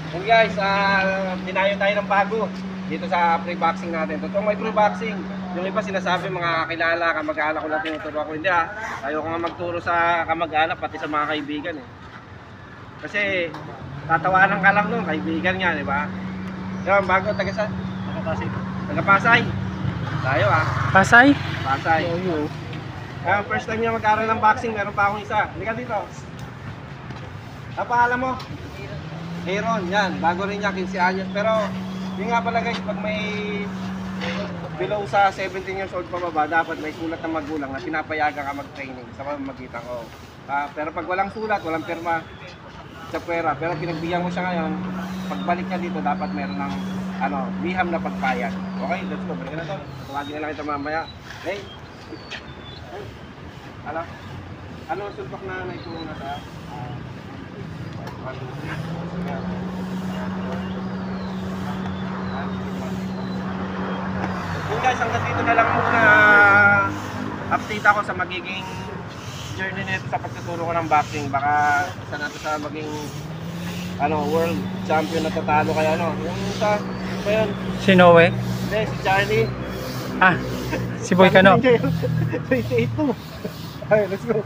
Yun guys, dinayo tayo ng bago dito sa pre-boxing natin. Totoo may pre-boxing. Yung iba sinasabi mga kakilala, kamag-anak ko lang tinuturo ako. Hindi ayoko nga magturo sa kamag-anak pati sa mga kaibigan eh. Kasi tatawanan ka lang nun, kaibigan nga, di ba? Yan, bago, taga saan? Nakapasay po. Taga Pasay. Tayo Pasay? Pasay. First time niya mag-aaral ng boxing, meron pa akong isa. Halika dito. Ang pangalan mo? Aaron, yan. Bago rin niya, 15 anyos. Pero, yun nga pala guys, pag may below sa 17 years old pababa, dapat may sulat ng magulang na pinapayagan ka mag-training sa pamamagitan ko. Pero pag walang sulat, walang pirma sa pwera. Pero pinagbigyan mo siya ngayon, pagbalik niya dito, dapat meron ng liham na pagpayag. Okay, let's go. Balik na to. Tawagin na lang ito mamaya. Hey! Ano ang sulpak na naitulong na sa 1, 2, 3. Yun guys, hanggang dito na lang muna update ako sa magiging journey nito sa pagtuturo ko ng boxing. Baka isa na ito sa maging world champion na tatalo kaya yung sa ba yun? Si Noe? Hindi, si Charlie. Si Boy Cano. 28 to. Ay, let's go.